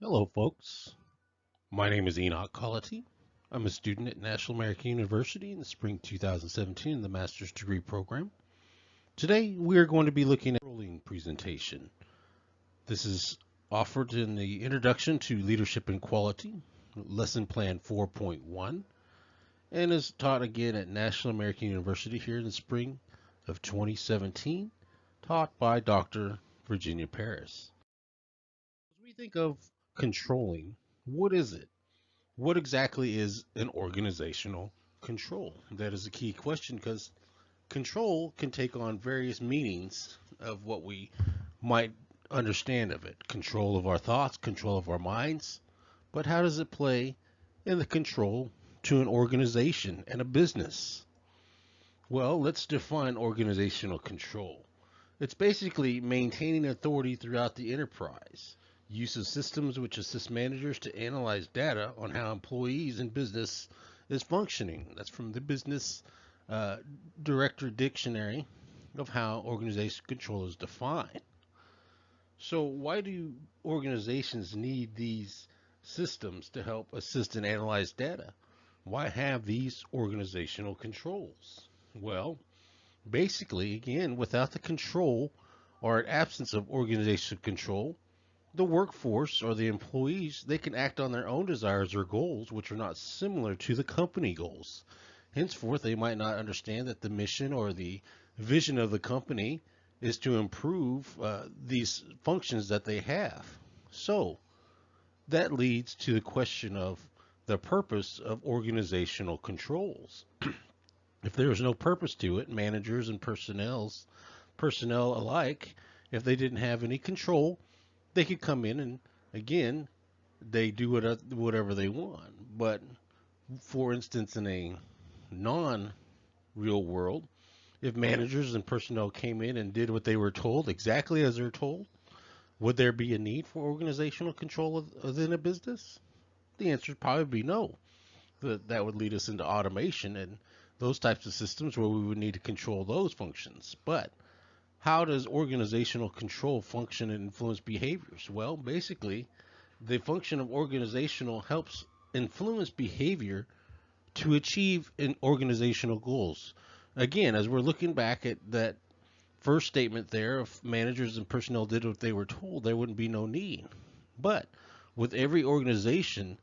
Hello, folks. My name is Enoch Colity. I'm a student at National American University in the spring 2017 in the master's degree program. Today, we are going to be looking at a rolling presentation. This is offered in the Introduction to Leadership and Quality, Lesson Plan 4.1, and is taught again at National American University here in the spring of 2017, taught by Dr. Virginia Paris. As we think of controlling, what is it? What exactly is an organizational control? That is a key question because control can take on various meanings of what we might understand of it. Control of our thoughts, control of our minds. But how does it play in the control to an organization and a business? Well, let's define organizational control. It's basically maintaining authority throughout the enterprise. Use of systems which assist managers to analyze data on how employees and business is functioning. That's from the Business uh, Director Dictionary of how organizational control is defined. So, why do organizations need these systems to help assist and analyze data? Why have these organizational controls? Well, basically, again, without the control or an absence of organizational control, the workforce or the employees, they can act on their own desires or goals, which are not similar to the company goals. Henceforth, they might not understand that the mission or the vision of the company is to improve these functions that they have. So that leads to the question of the purpose of organizational controls. If there is no purpose to it, managers and personnel alike, if they didn't have any control, they could come in and again they do whatever they want. But for instance, in a non real world, if managers and personnel came in and did what they were told exactly as they're told, would there be a need for organizational control within a business? The answer would probably be no. That would lead us into automation and those types of systems where we would need to control those functions. But how does organizational control function and influence behaviors? Well, basically, the function of organizational helps influence behavior to achieve an organizational goals. Again, as we're looking back at that first statement there, if managers and personnel did what they were told, there wouldn't be no need. But with every organization,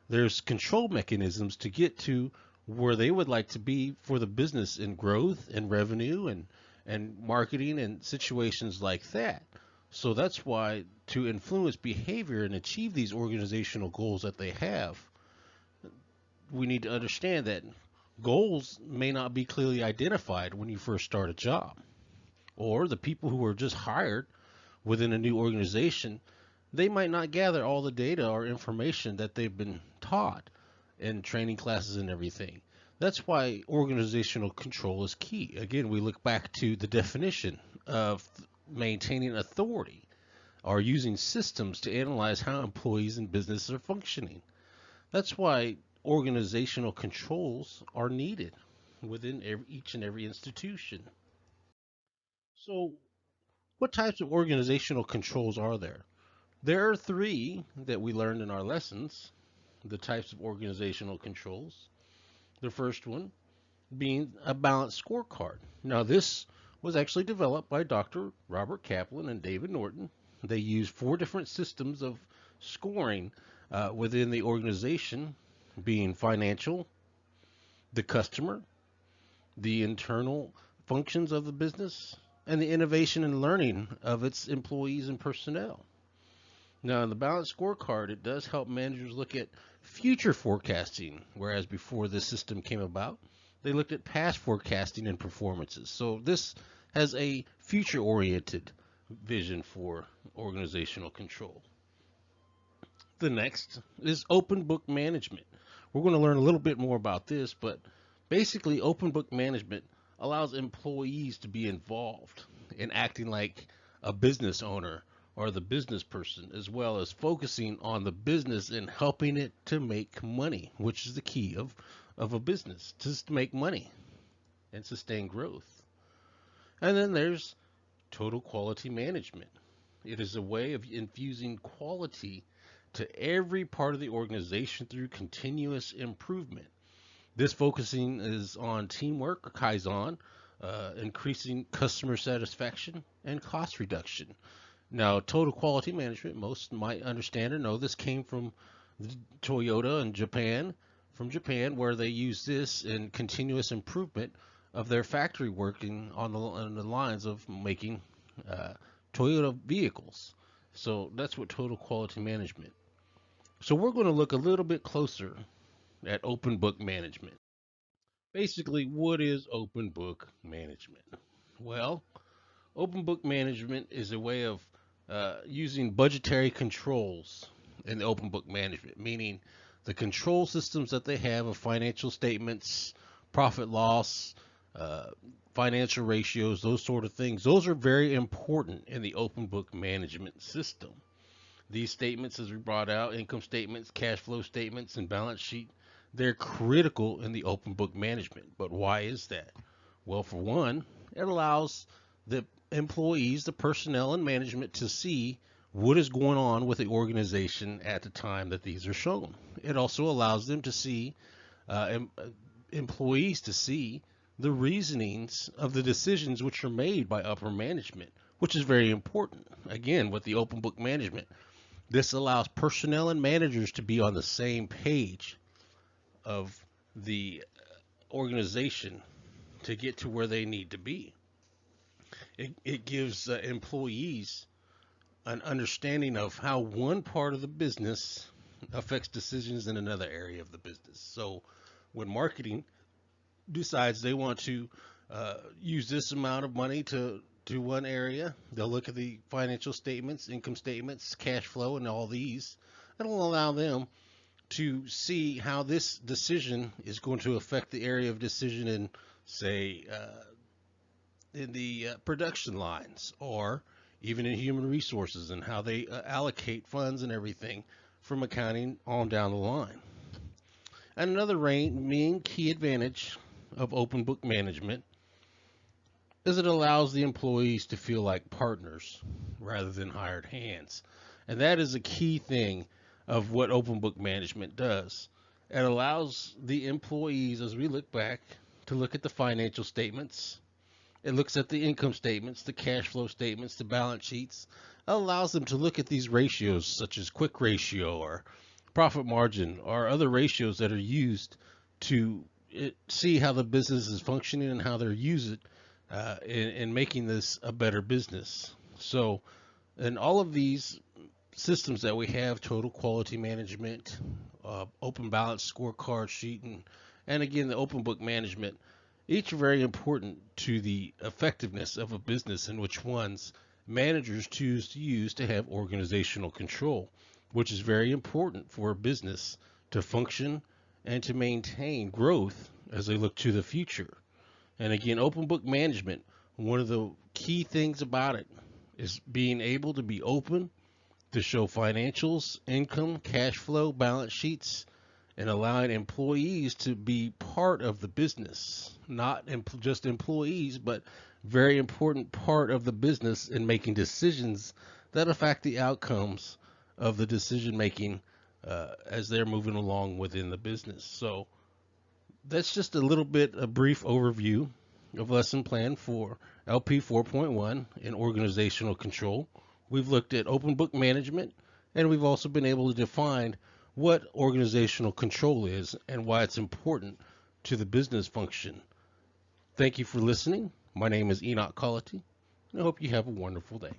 there's control mechanisms to get to where they would like to be for the business in growth and revenue and marketing and situations like that. So that's why to influence behavior and achieve these organizational goals that they have, we need to understand that goals may not be clearly identified when you first start a job. Or the people who are just hired within a new organization, they might not gather all the data or information that they've been taught in training classes and everything. That's why organizational control is key. Again, we look back to the definition of maintaining authority or using systems to analyze how employees and businesses are functioning. That's why organizational controls are needed within each and every institution. So, what types of organizational controls are there? There are three that we learned in our lessons, the types of organizational controls. The first one being a balanced scorecard. Now, this was actually developed by Dr. Robert Kaplan and David Norton. They used four different systems of scoring within the organization, being financial, the customer, the internal functions of the business, and the innovation and learning of its employees and personnel. Now, in the balanced scorecard, it does help managers look at future forecasting, whereas before this system came about, they looked at past forecasting and performances. So this has a future oriented vision for organizational control. The next is open book management. We're going to learn a little bit more about this, but basically, open book management allows employees to be involved in acting like a business owner or the business person, as well as focusing on the business and helping it to make money, which is the key of a business, just to make money and sustain growth. And then there's total quality management. It is a way of infusing quality to every part of the organization through continuous improvement. This focusing is on teamwork or Kaizen, increasing customer satisfaction and cost reduction. Now, total quality management, most might understand or know this came from Toyota in Japan, where they use this in continuous improvement of their factory working on the lines of making uh, Toyota vehicles. So that's what total quality management. So we're going to look a little bit closer at open book management. Basically, what is open book management? Well, open book management is a way of using budgetary controls in the open book management, meaning the control systems that they have of financial statements, profit loss, uh, financial ratios, those sort of things. Those are very important in the open book management system. These statements, as we brought out, income statements, cash flow statements, and balance sheet, they're critical in the open book management. But why is that? Well, for one, it allows the employees, the personnel, and management to see what is going on with the organization at the time that these are shown. It also allows them to see, employees to see the reasonings of the decisions which are made by upper management, which is very important. Again, with the open book management, this allows personnel and managers to be on the same page of the organization to get to where they need to be. It gives employees an understanding of how one part of the business affects decisions in another area of the business. So when marketing decides they want to use this amount of money to one area, they'll look at the financial statements, income statements, cash flow, and all these. It'll allow them to see how this decision is going to affect the area of decision in, say, in the production lines, or even in human resources, and how they allocate funds and everything from accounting on down the line. And another main key advantage of open book management is it allows the employees to feel like partners rather than hired hands. And that is a key thing of what open book management does. It allows the employees, as we look back, to look at the financial statements. It looks at the income statements, the cash flow statements, the balance sheets. It allows them to look at these ratios, such as quick ratio or profit margin, or other ratios that are used to see how the business is functioning and how they're used in making this a better business. So, in all of these systems that we have, total quality management, open balance scorecard sheet, and again, the open book management, each are very important to the effectiveness of a business, and which ones managers choose to use to have organizational control, which is very important for a business to function and to maintain growth as they look to the future. And again, open book management, one of the key things about it is being able to be open to show financials, income, cash flow, balance sheets, and allowing employees to be part of the business, not just employees, but very important part of the business in making decisions that affect the outcomes of the decision making as they're moving along within the business. So that's just a little bit, a brief overview of lesson plan for LP 4.1 in organizational control. We've looked at open book management, and we've also been able to define what organizational control is and why it's important to the business function. Thank you for listening. My name is Enoch Colity, and I hope you have a wonderful day.